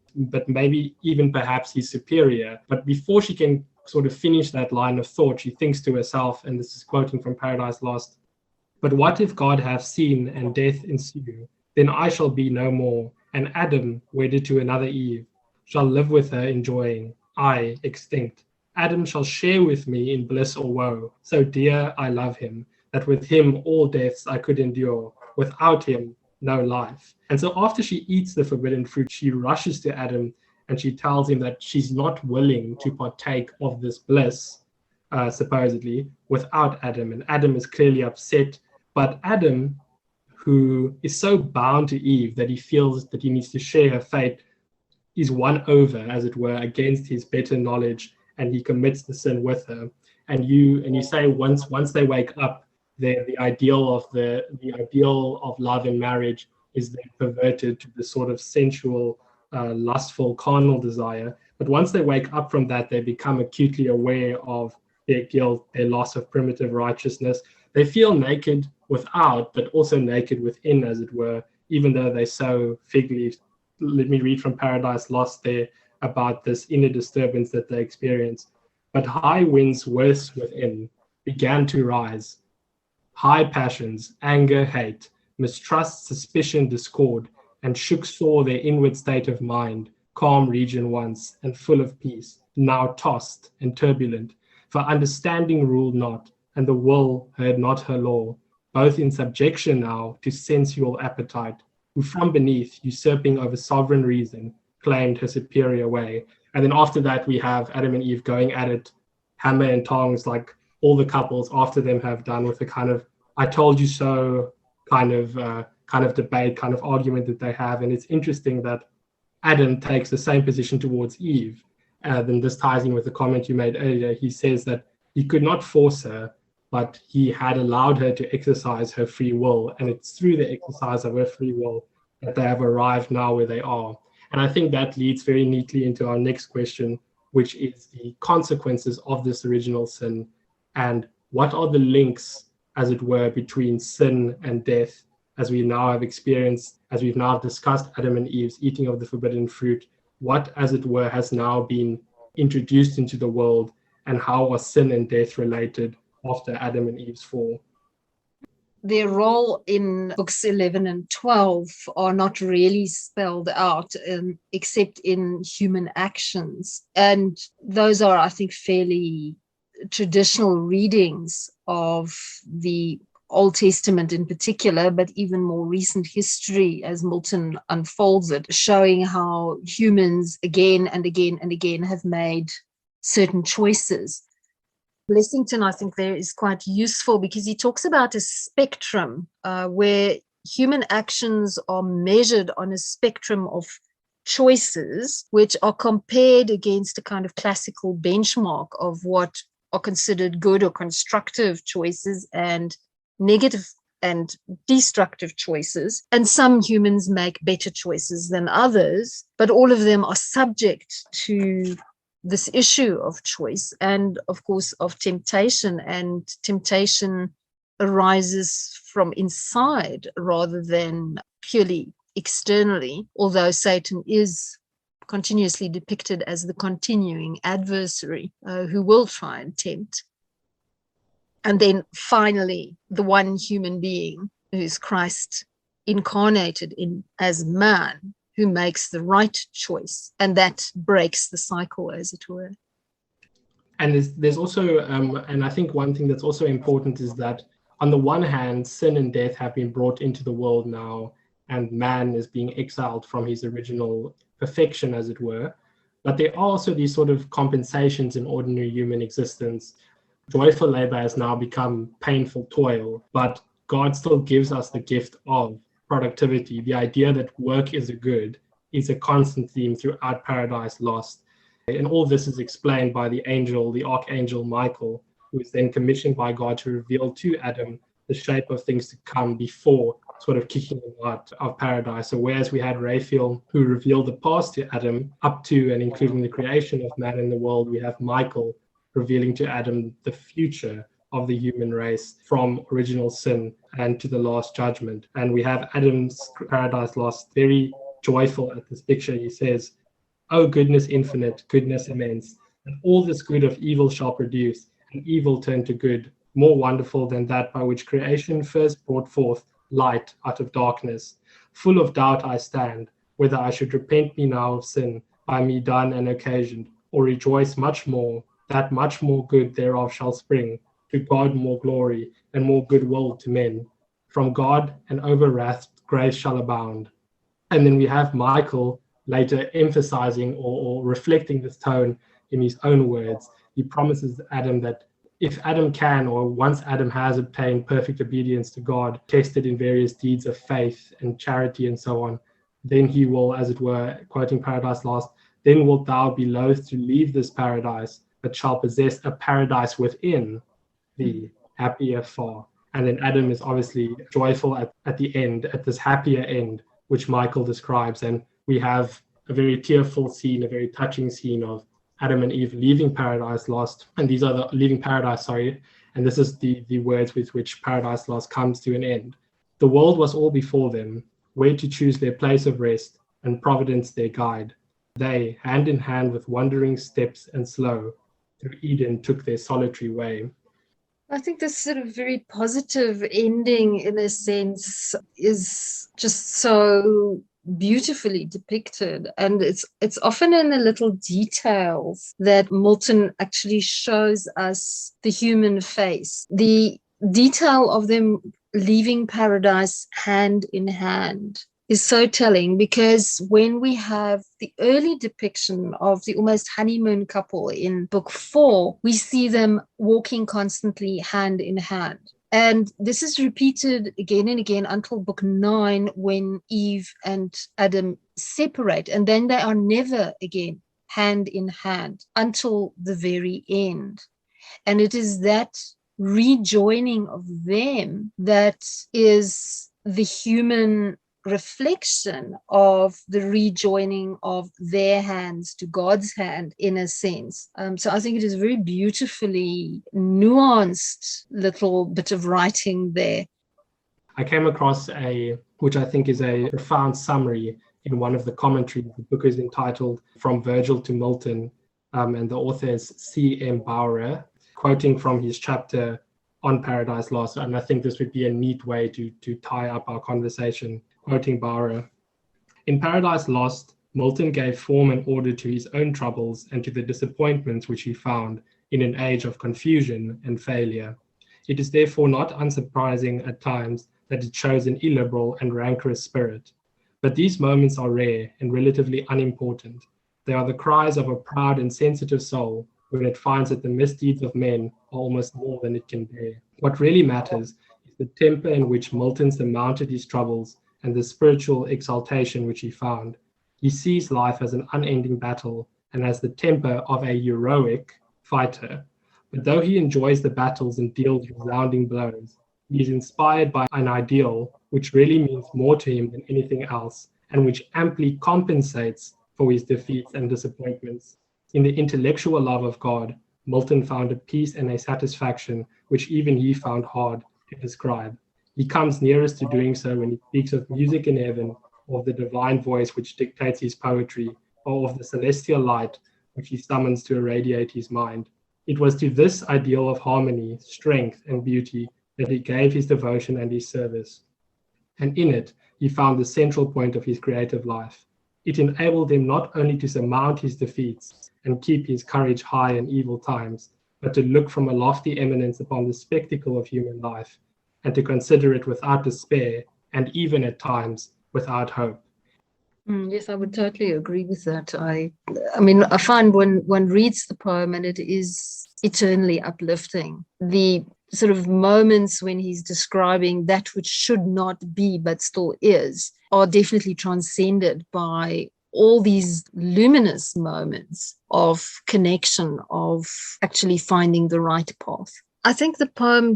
[SPEAKER 1] even perhaps his superior. But before she can sort of finish that line of thought, she thinks to herself, and this is quoting from Paradise Lost, "But what if God hath seen and death ensue? Then I shall be no more, and Adam, wedded to another Eve, shall live with her enjoying, I extinct. Adam shall share with me in bliss or woe, so dear I love him, that with him all deaths I could endure, without him no life." And so after she eats the forbidden fruit, she rushes to Adam and she tells him that she's not willing to partake of this bliss, supposedly, without Adam. And Adam is clearly upset. But Adam, who is so bound to Eve that he feels that he needs to share her fate, is won over, as it were, against his better knowledge, and he commits the sin with her. And you say once they wake up, the ideal of love in marriage is then perverted to the sort of sensual, lustful, carnal desire. But once they wake up from that, they become acutely aware of their guilt, their loss of primitive righteousness. They feel naked without, but also naked within, as it were, even though they sow fig leaves. Let me read from Paradise Lost there about this inner disturbance that they experience. "But high winds worse within began to rise. High passions, anger, hate, mistrust, suspicion, discord, and shook sore their inward state of mind, calm region once, and full of peace, now tossed and turbulent. For understanding ruled not, and the will heard not her law, both in subjection now to sensual appetite, who from beneath, usurping over sovereign reason, claimed her superior way." And then after that, we have Adam and Eve going at it, hammer and tongs, like all the couples after them have done, with the kind of "I told you so" kind of debate, kind of argument that they have. And it's interesting that Adam takes the same position towards Eve. Then this ties in with the comment you made earlier. He says that he could not force her, but he had allowed her to exercise her free will. And it's through the exercise of her free will that they have arrived now where they are. And I think that leads very neatly into our next question, which is the consequences of this original sin, and what are the links, as it were, between sin and death, as we now have experienced, as we've now discussed Adam and Eve's eating of the forbidden fruit. What, as it were, has now been introduced into the world, and how are sin and death related after Adam and Eve's fall?
[SPEAKER 2] Their role in books 11 and 12 are not really spelled out except in human actions. And those are, I think, fairly traditional readings of the Old Testament in particular, but even more recent history as Milton unfolds it, showing how humans again and again and again have made certain choices. Blessington, I think, there is quite useful because he talks about a spectrum where human actions are measured on a spectrum of choices, which are compared against a kind of classical benchmark of what are considered good or constructive choices and negative and destructive choices. And some humans make better choices than others, but all of them are subject to this issue of choice and, of course, of temptation. And temptation arises from inside rather than purely externally, although Satan is continuously depicted as the continuing adversary who will try and tempt. And then finally, the one human being who's Christ incarnated in as man, who makes the right choice, and that breaks the cycle, as it were.
[SPEAKER 1] And there's also, and I think one thing that's also important is that on the one hand, sin and death have been brought into the world now, and man is being exiled from his original perfection, as it were. But there are also these sort of compensations in ordinary human existence. Joyful labor has now become painful toil, but God still gives us the gift of productivity. The idea that work is a good is a constant theme throughout Paradise Lost. And all this is explained by the archangel Michael, who is then commissioned by God to reveal to Adam the shape of things to come before sort of kicking him out of paradise. So whereas we had Raphael, who revealed the past to Adam up to and including the creation of man in the world, we have Michael revealing to Adam the future of the human race from original sin and to the last judgment. And we have Adam's Paradise Lost very joyful at this picture. He says, "Oh, goodness infinite, goodness immense, and all this good of evil shall produce, and evil turn to good, more wonderful than that by which creation first brought forth light out of darkness. Full of doubt I stand, whether I should repent me now of sin by me done and occasioned, or rejoice much more, that much more good thereof shall spring, to God more glory and more goodwill to men. From God and over wrath grace shall abound." And then we have Michael later emphasizing or reflecting this tone in his own words. He promises Adam that if Adam can, or once Adam has obtained perfect obedience to God, tested in various deeds of faith and charity and so on, then he will, as it were, quoting Paradise Lost, "Then wilt thou be loath to leave this paradise, but shall possess a paradise within thee, happier far." And then Adam is obviously joyful at the end, at this happier end, which Michael describes. And we have a very tearful scene, a very touching scene of Adam and Eve leaving Paradise Lost. And these are the leaving paradise, and this is the words with which Paradise Lost comes to an end. "The world was all before them, where to choose their place of rest, and Providence their guide. They, hand in hand with wandering steps and slow, through Eden took their solitary way."
[SPEAKER 2] I think this sort of very positive ending, in a sense, is just so beautifully depicted, and it's often in the little details that Milton actually shows us the human face. The detail of them leaving paradise hand in hand is so telling, because when we have the early depiction of the almost honeymoon couple in book 4, we see them walking constantly hand in hand. And this is repeated again and again until book 9, when Eve and Adam separate, and then they are never again hand in hand until the very end. And it is that rejoining of them that is the human reflection of the rejoining of their hands to God's hand, in a sense. So I think it is a very beautifully nuanced little bit of writing there.
[SPEAKER 1] I came across which I think is a profound summary in one of the commentaries. The book is entitled From Virgil to Milton, and the author is C.M. Bauer, quoting from his chapter on Paradise Lost. And I think this would be a neat way to tie up our conversation, quoting Bauer. In Paradise Lost, Milton gave form and order to his own troubles and to the disappointments which he found in an age of confusion and failure. It is therefore not unsurprising at times that it shows an illiberal and rancorous spirit. But these moments are rare and relatively unimportant. They are the cries of a proud and sensitive soul when it finds that the misdeeds of men are almost more than it can bear. What really matters is the temper in which Milton surmounted his troubles and the spiritual exaltation which he found. He sees life as an unending battle and as the temper of a heroic fighter. But though he enjoys the battles and deals resounding blows, he is inspired by an ideal which really means more to him than anything else, and which amply compensates for his defeats and disappointments. In the intellectual love of God, Milton found a peace and a satisfaction which even he found hard to describe. He comes nearest to doing so when he speaks of music in heaven, or of the divine voice which dictates his poetry, or of the celestial light which he summons to irradiate his mind. It was to this ideal of harmony, strength, and beauty that he gave his devotion and his service. And in it, he found the central point of his creative life. It enabled him not only to surmount his defeats and keep his courage high in evil times, but to look from a lofty eminence upon the spectacle of human life, and to consider it without despair, and even at times without hope.
[SPEAKER 2] Yes, I would totally agree with that. I mean, I find when one reads the poem, and it is eternally uplifting, the sort of moments when he's describing that which should not be but still is are definitely transcended by all these luminous moments of connection, of actually finding the right path. I think the poem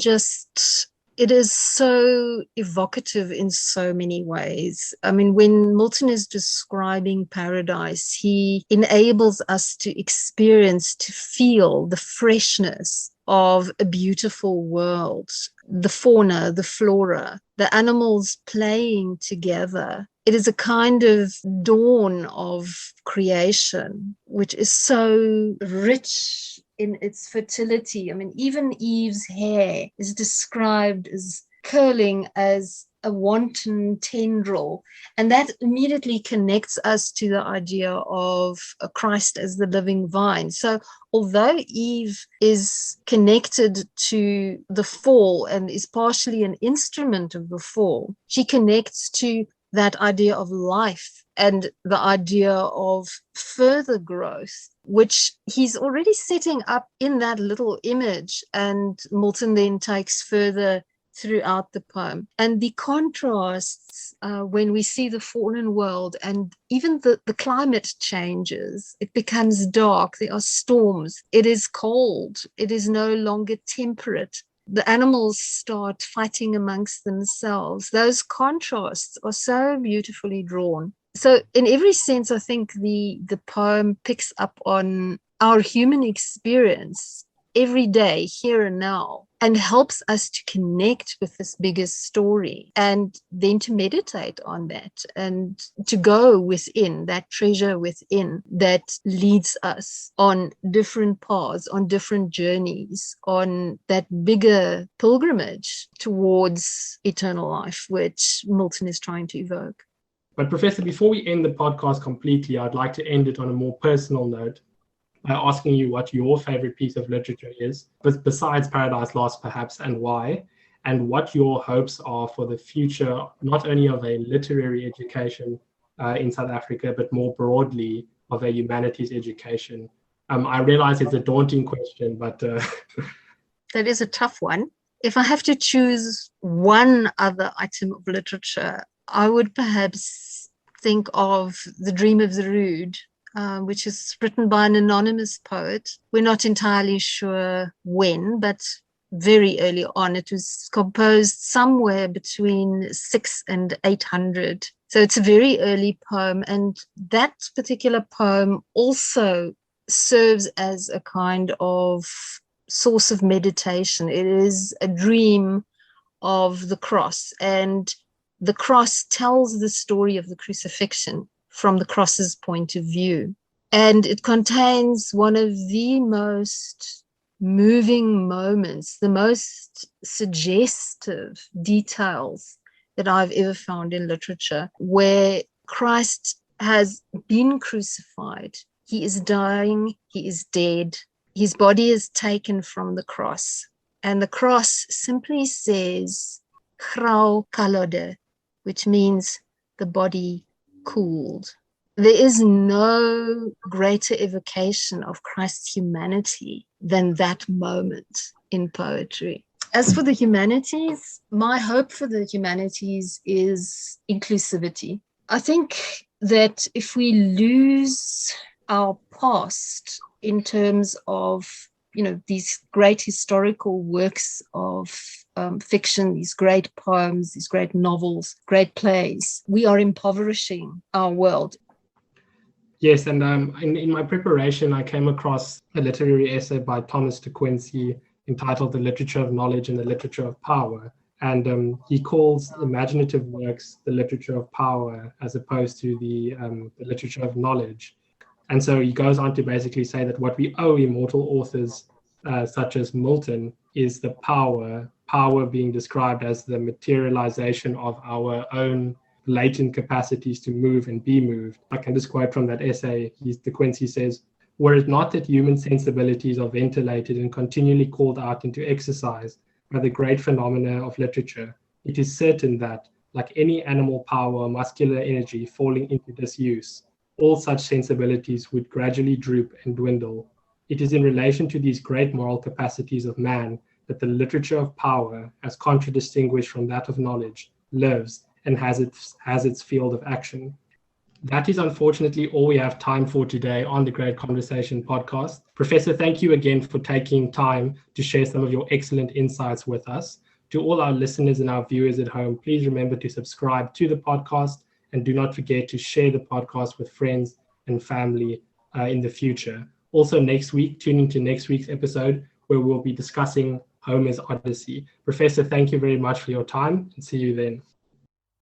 [SPEAKER 2] it is so evocative in so many ways. I mean, when Milton is describing paradise, he enables us to experience, to feel the freshness of a beautiful world, the fauna, the flora, the animals playing together. It is a kind of dawn of creation, which is so rich in its fertility. I mean, even Eve's hair is described as curling as a wanton tendril, and that immediately connects us to the idea of Christ as the living vine. So although Eve is connected to the fall and is partially an instrument of the fall, she connects to that idea of life and the idea of further growth, which he's already setting up in that little image, and Milton then takes further throughout the poem. And the contrasts when we see the fallen world, and even the climate changes, it becomes dark, there are storms, it is cold, it is no longer temperate. The animals start fighting amongst themselves. Those contrasts are so beautifully drawn. So in every sense, I think the poem picks up on our human experience every day, here and now, and helps us to connect with this bigger story, and then to meditate on that and to go within that treasure within that leads us on different paths, on different journeys, on that bigger pilgrimage towards eternal life, which Milton is trying to evoke.
[SPEAKER 1] But Professor, before we end the podcast completely, I'd like to end it on a more personal note by asking you what your favorite piece of literature is, besides Paradise Lost perhaps, and why, and what your hopes are for the future, not only of a literary education in South Africa, but more broadly of a humanities education. I realize it's a daunting question, but...
[SPEAKER 2] That is a tough one. If I have to choose one other item of literature, I would perhaps think of The Dream of the Rood, which is written by an anonymous poet. We're not entirely sure when, but very early on. It was composed somewhere between 600 and 800. So it's a very early poem. And that particular poem also serves as a kind of source of meditation. It is a dream of the cross, and the cross tells the story of the crucifixion from the cross's point of view. And it contains one of the most moving moments, the most suggestive details that I've ever found in literature, where Christ has been crucified. He is dying, he is dead, his body is taken from the cross, and the cross simply says, grau kalode, which means the body cooled. There is no greater evocation of Christ's humanity than that moment in poetry. As for the humanities, my hope for the humanities is inclusivity. I think that if we lose our past in terms of, these great historical works of fiction, these great poems, these great novels, great plays, we are impoverishing our world.
[SPEAKER 1] Yes, and in my preparation, I came across a literary essay by Thomas de Quincey entitled The Literature of Knowledge and the Literature of Power. And he calls imaginative works the literature of power as opposed to the literature of knowledge. And so he goes on to basically say that what we owe immortal authors such as Milton is the power being described as the materialization of our own latent capacities to move and be moved. I can just quote from that essay. De Quincey says, "Were it not that human sensibilities are ventilated and continually called out into exercise by the great phenomena of literature, it is certain that, like any animal power or muscular energy falling into disuse, all such sensibilities would gradually droop and dwindle. It is in relation to these great moral capacities of man that the literature of power, as contradistinguished from that of knowledge, lives and has its field of action." That is unfortunately all we have time for today on the Great Conversation podcast. Professor, thank you again for taking time to share some of your excellent insights with us. To all our listeners and our viewers at home, please remember to subscribe to the podcast and do not forget to share the podcast with friends and family in the future. Also next week, tune into next week's episode where we'll be discussing Homer's Odyssey. Professor, thank you very much for your time and see you then.